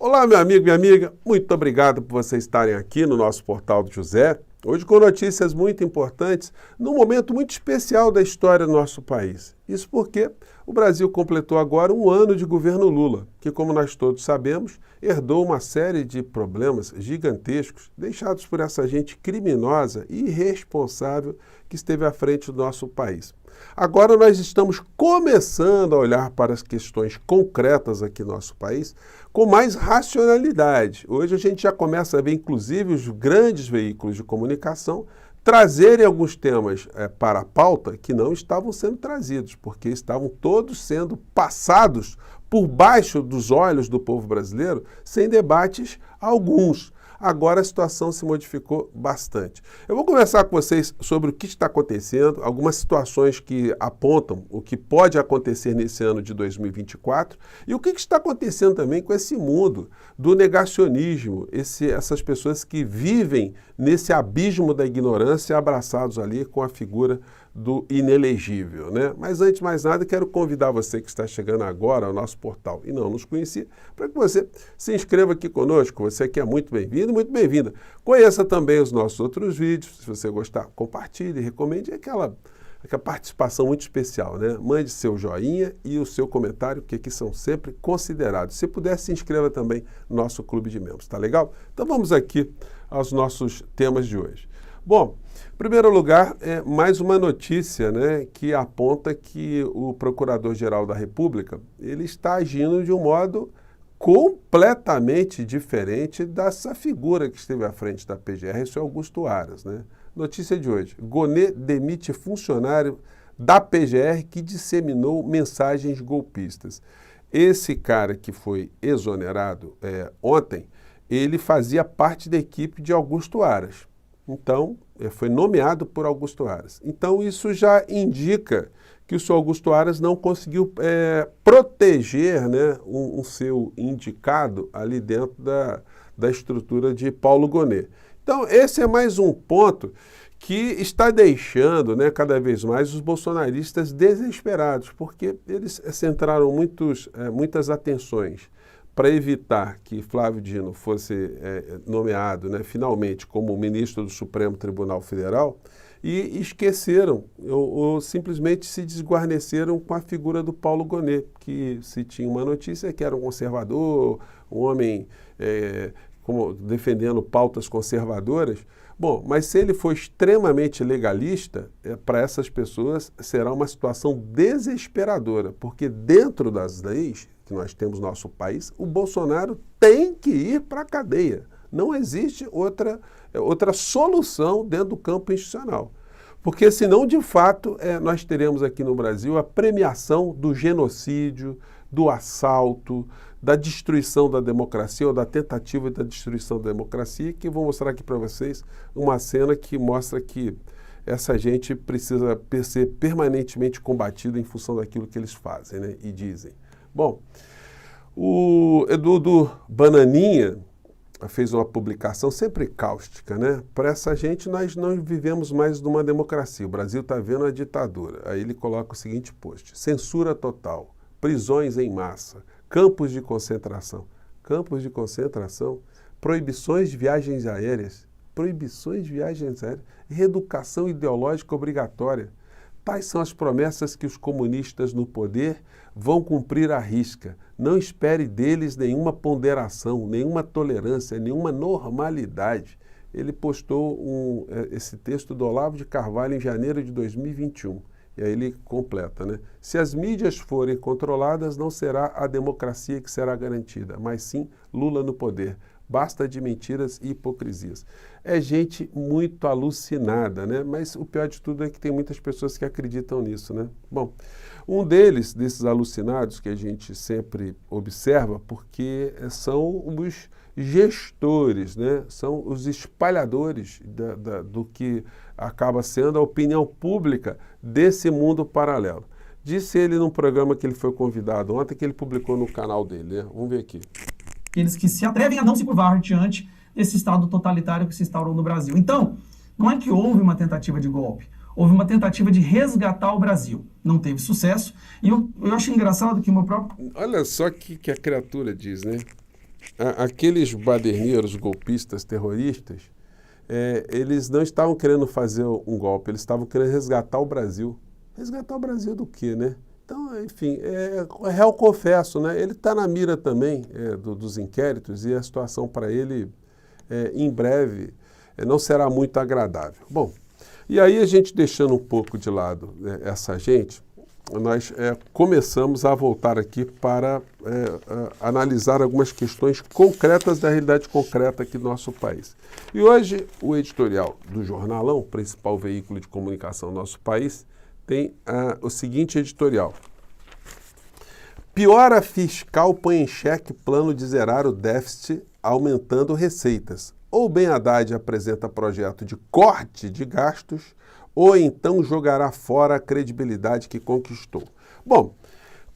Olá, meu amigo, minha amiga, muito obrigado por vocês estarem aqui no nosso Portal do José. Hoje com notícias muito importantes, num momento muito especial da história do nosso país. Isso porque o Brasil completou agora um ano de governo Lula, que, como nós todos sabemos, herdou uma série de problemas gigantescos deixados por essa gente criminosa e irresponsável que esteve à frente do nosso país. Agora nós estamos começando a olhar para as questões concretas aqui no nosso país com mais racionalidade. Hoje a gente já começa a ver, inclusive, os grandes veículos de comunicação trazerem alguns temas para a pauta que não estavam sendo trazidos, porque estavam todos sendo passados por baixo dos olhos do povo brasileiro, sem debates alguns. Agora a situação se modificou bastante. Eu vou conversar com vocês sobre o que está acontecendo, algumas situações que apontam o que pode acontecer nesse ano de 2024 e o que está acontecendo também com esse mundo do negacionismo, essas pessoas que vivem nesse abismo da ignorância abraçados ali com a figura do inelegível, né? Mas antes de mais nada, quero convidar você que está chegando agora ao nosso portal e não nos conhecia, para que você se inscreva aqui conosco. Você que é muito bem-vindo, muito bem-vinda. Conheça também os nossos outros vídeos. Se você gostar, compartilhe, recomende aquela participação muito especial, né? Mande seu joinha e o seu comentário, que aqui são sempre considerados. Se puder, se inscreva também no nosso clube de membros, tá legal? Então vamos aqui aos nossos temas de hoje. Bom, em primeiro lugar, mais uma notícia, né, que aponta que o Procurador-Geral da República ele está agindo de um modo completamente diferente dessa figura que esteve à frente da PGR, isso é Augusto Aras, né? Notícia de hoje: Gonê demite funcionário da PGR que disseminou mensagens golpistas. Esse cara que foi exonerado ontem, ele fazia parte da equipe de Augusto Aras. Então, foi nomeado por Augusto Aras. Então, isso já indica que o senhor Augusto Aras não conseguiu proteger, né, um seu indicado ali dentro da estrutura de Paulo Gonê. Então, esse é mais um ponto que está deixando, né, cada vez mais os bolsonaristas desesperados, porque eles centraram muitas atenções para evitar que Flávio Dino fosse nomeado, né, finalmente como ministro do Supremo Tribunal Federal e esqueceram ou simplesmente se desguarneceram com a figura do Paulo Gonê, que se tinha uma notícia que era um conservador, um homem defendendo pautas conservadoras. Bom, mas se ele for extremamente legalista, para essas pessoas será uma situação desesperadora, porque dentro das leis que nós temos no nosso país, o Bolsonaro tem que ir para a cadeia. Não existe outra solução dentro do campo institucional. Porque senão, de fato, nós teremos aqui no Brasil a premiação do genocídio, do assalto, da destruição da democracia ou da tentativa da destruição da democracia, que eu vou mostrar aqui para vocês uma cena que mostra que essa gente precisa ser permanentemente combatida em função daquilo que eles fazem, né, e dizem. Bom, o Eduardo Bananinha fez uma publicação sempre cáustica, né? Para essa gente, nós não vivemos mais numa democracia, o Brasil está vendo a ditadura. Aí ele coloca o seguinte post: censura total, prisões em massa, campos de concentração. Campos de concentração, proibições de viagens aéreas, reeducação ideológica obrigatória. Tais são as promessas que os comunistas no poder vão cumprir à risca. Não espere deles nenhuma ponderação, nenhuma tolerância, nenhuma normalidade. Ele postou esse texto do Olavo de Carvalho em janeiro de 2021. E aí ele completa, né? Se as mídias forem controladas, não será a democracia que será garantida, mas sim Lula no poder. Basta de mentiras e hipocrisias. É gente muito alucinada, né? Mas o pior de tudo é que tem muitas pessoas que acreditam nisso, né? Bom, um desses alucinados que a gente sempre observa, porque são os gestores, né? São os espalhadores do que acaba sendo a opinião pública desse mundo paralelo. Disse ele num programa que ele foi convidado ontem, que ele publicou no canal dele, né? Vamos ver aqui. Aqueles que se atrevem a não se curvar diante desse Estado totalitário que se instaurou no Brasil. Então, não é que houve uma tentativa de golpe, houve uma tentativa de resgatar o Brasil. Não teve sucesso. E eu acho engraçado que o meu próprio... Olha só o que a criatura diz, né? aqueles baderneiros, golpistas, terroristas, eles não estavam querendo fazer um golpe, eles estavam querendo resgatar o Brasil. Resgatar o Brasil do quê, né? Então, enfim, réu confesso, né? Ele está na mira também dos inquéritos e a situação para ele, em breve, não será muito agradável. Bom, e aí a gente deixando um pouco de lado essa gente, nós começamos a voltar aqui para analisar algumas questões concretas da realidade concreta aqui do nosso país. E hoje o editorial do Jornalão, principal veículo de comunicação do nosso país, tem o seguinte editorial: piora fiscal põe em xeque plano de zerar o déficit aumentando receitas. Ou Ben Haddad apresenta projeto de corte de gastos, ou então jogará fora a credibilidade que conquistou. Bom,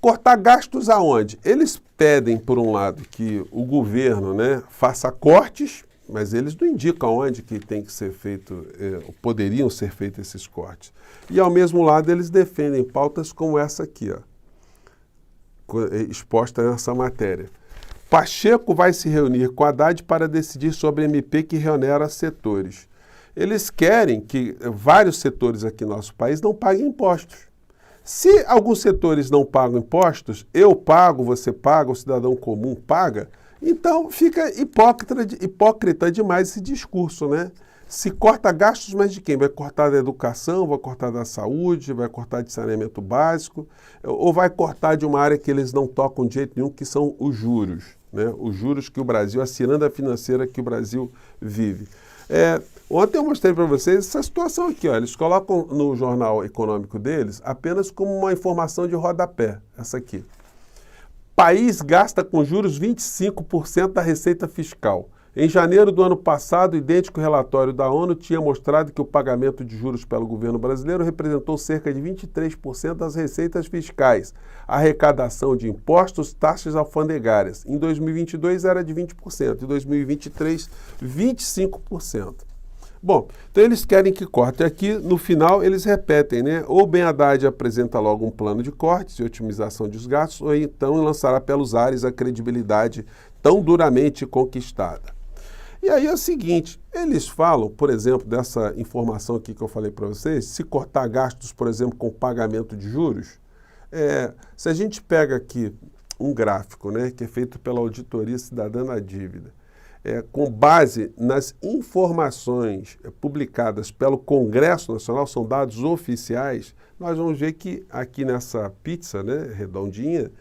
cortar gastos aonde? Eles pedem, por um lado, que o governo, né, faça cortes, mas eles não indicam onde que tem que ser feito, poderiam ser feitos esses cortes. E, ao mesmo lado, eles defendem pautas como essa aqui, exposta nessa matéria. Pacheco vai se reunir com Haddad para decidir sobre MP que reonera setores. Eles querem que vários setores aqui no nosso país não paguem impostos. Se alguns setores não pagam impostos, eu pago, você paga, o cidadão comum paga, então fica hipócrita demais esse discurso, né? Se corta gastos, mas de quem? Vai cortar da educação, vai cortar da saúde, vai cortar de saneamento básico, ou vai cortar de uma área que eles não tocam de jeito nenhum, que são os juros, né? Os juros que o Brasil, a ciranda financeira que o Brasil vive. Ontem eu mostrei para vocês essa situação aqui, ó. Eles colocam no jornal econômico deles apenas como uma informação de rodapé, essa aqui. País gasta com juros 25% da receita fiscal. Em janeiro do ano passado, o idêntico relatório da ONU tinha mostrado que o pagamento de juros pelo governo brasileiro representou cerca de 23% das receitas fiscais, arrecadação de impostos, taxas alfandegárias. Em 2022 era de 20%, em 2023, 25%. Bom, então eles querem que corte aqui, no final eles repetem, né? Ou Ben Haddad apresenta logo um plano de cortes e otimização dos gastos, ou então lançará pelos ares a credibilidade tão duramente conquistada. E aí é o seguinte, eles falam, por exemplo, dessa informação aqui que eu falei para vocês, se cortar gastos, por exemplo, com pagamento de juros, se a gente pega aqui um gráfico, né, que é feito pela Auditoria Cidadã da Dívida, com base nas informações publicadas pelo Congresso Nacional, são dados oficiais, nós vamos ver que aqui nessa pizza, né, redondinha,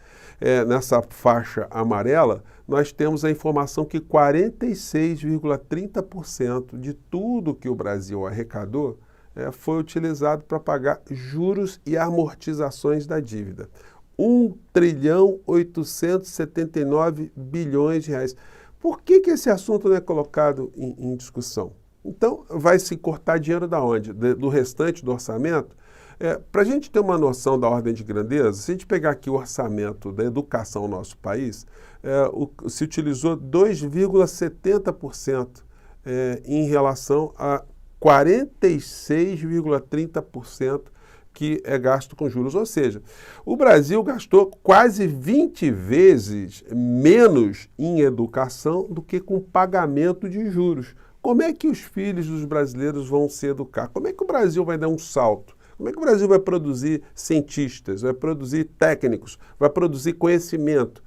nessa faixa amarela, nós temos a informação que 46,30% de tudo que o Brasil arrecadou foi utilizado para pagar juros e amortizações da dívida. 1,879 bilhões de reais. Por que esse assunto não é colocado em discussão? Então, vai se cortar dinheiro da onde? Do restante do orçamento? Para a gente ter uma noção da ordem de grandeza, se a gente pegar aqui o orçamento da educação no nosso país, se utilizou 2,70% em relação a 46,30% que é gasto com juros. Ou seja, o Brasil gastou quase 20 vezes menos em educação do que com pagamento de juros. Como é que os filhos dos brasileiros vão se educar? Como é que o Brasil vai dar um salto? Como é que o Brasil vai produzir cientistas, vai produzir técnicos, vai produzir conhecimento,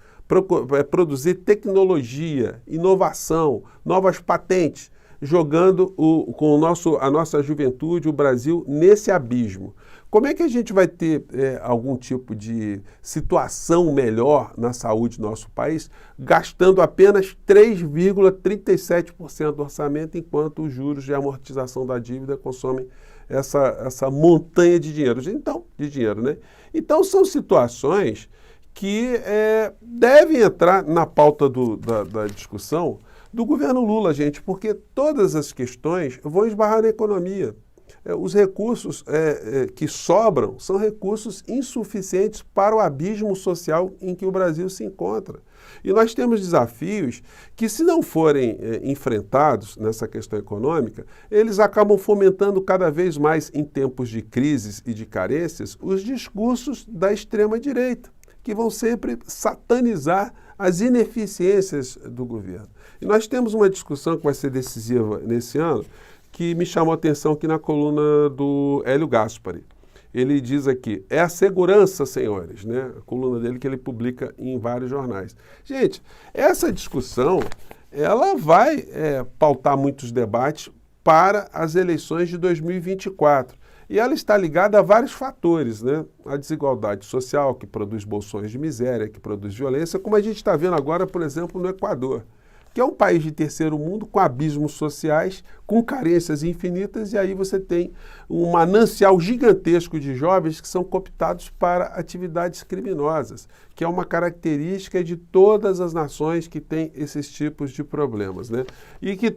vai produzir tecnologia, inovação, novas patentes, jogando com a nossa juventude, o Brasil, nesse abismo? Como é que a gente vai ter algum tipo de situação melhor na saúde do nosso país, gastando apenas 3,37% do orçamento, enquanto os juros de amortização da dívida consomem essa montanha de dinheiro? Né? Então, são situações que devem entrar na pauta da discussão do governo Lula, gente, porque todas as questões vão esbarrar na economia. Os recursos que sobram são recursos insuficientes para o abismo social em que o Brasil se encontra. E nós temos desafios que, se não forem enfrentados nessa questão econômica, eles acabam fomentando cada vez mais, em tempos de crises e de carências, os discursos da extrema-direita, que vão sempre satanizar as ineficiências do governo. E nós temos uma discussão que vai ser decisiva nesse ano, que me chamou a atenção aqui na coluna do Hélio Gaspari. Ele diz aqui, é a segurança, senhores, né? A coluna dele que ele publica em vários jornais. Gente, essa discussão, ela vai pautar muitos debates para as eleições de 2024. E ela está ligada a vários fatores, né? A desigualdade social, que produz bolsões de miséria, que produz violência, como a gente está vendo agora, por exemplo, no Equador, que é um país de terceiro mundo com abismos sociais, com carências infinitas, e aí você tem um manancial gigantesco de jovens que são cooptados para atividades criminosas, que é uma característica de todas as nações que têm esses tipos de problemas, né? E que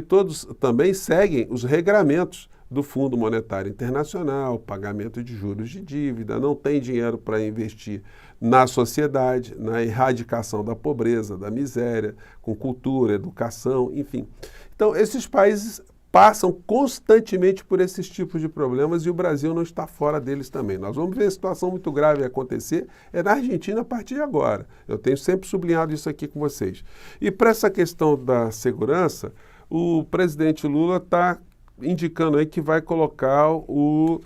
todos também seguem os regramentos do Fundo Monetário Internacional, pagamento de juros de dívida, não tem dinheiro para investir na sociedade, na erradicação da pobreza, da miséria, com cultura, educação, enfim. Então, esses países passam constantemente por esses tipos de problemas e o Brasil não está fora deles também. Nós vamos ver a situação muito grave acontecer, na Argentina a partir de agora. Eu tenho sempre sublinhado isso aqui com vocês. E para essa questão da segurança, o presidente Lula está indicando aí que vai colocar o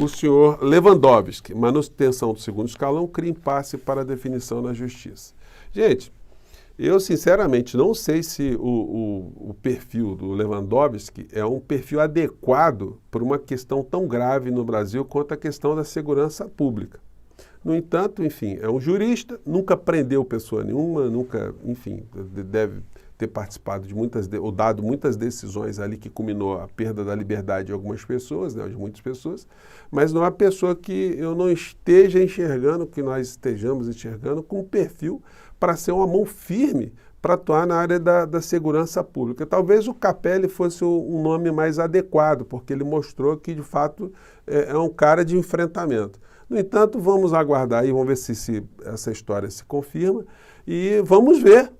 senhor Lewandowski, manutenção do segundo escalão, cria impasse para definição na justiça. Gente, eu sinceramente não sei se o perfil do Lewandowski é um perfil adequado para uma questão tão grave no Brasil quanto a questão da segurança pública. No entanto, enfim, é um jurista, nunca prendeu pessoa nenhuma, nunca, enfim, deve ter participado de ou dado muitas decisões ali que culminou a perda da liberdade de algumas pessoas, né, de muitas pessoas, mas não é uma pessoa que eu não esteja enxergando, que nós estejamos enxergando com perfil para ser uma mão firme para atuar na área da segurança pública. Talvez o Capelli fosse um nome mais adequado, porque ele mostrou que, de fato, é um cara de enfrentamento. No entanto, vamos aguardar aí, vamos ver se essa história se confirma e vamos ver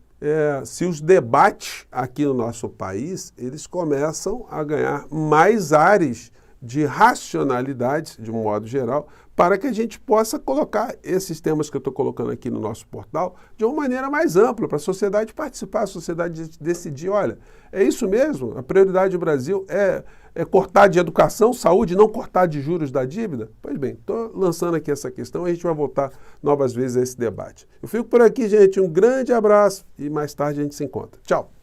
se os debates aqui no nosso país, eles começam a ganhar mais ares de racionalidade, de um modo geral, para que a gente possa colocar esses temas que eu estou colocando aqui no nosso portal de uma maneira mais ampla, para a sociedade participar, a sociedade decidir, olha, é isso mesmo, a prioridade do Brasil é cortar de educação, saúde, não cortar de juros da dívida? Pois bem, estou lançando aqui essa questão e a gente vai voltar novas vezes a esse debate. Eu fico por aqui, gente, um grande abraço e mais tarde a gente se encontra. Tchau!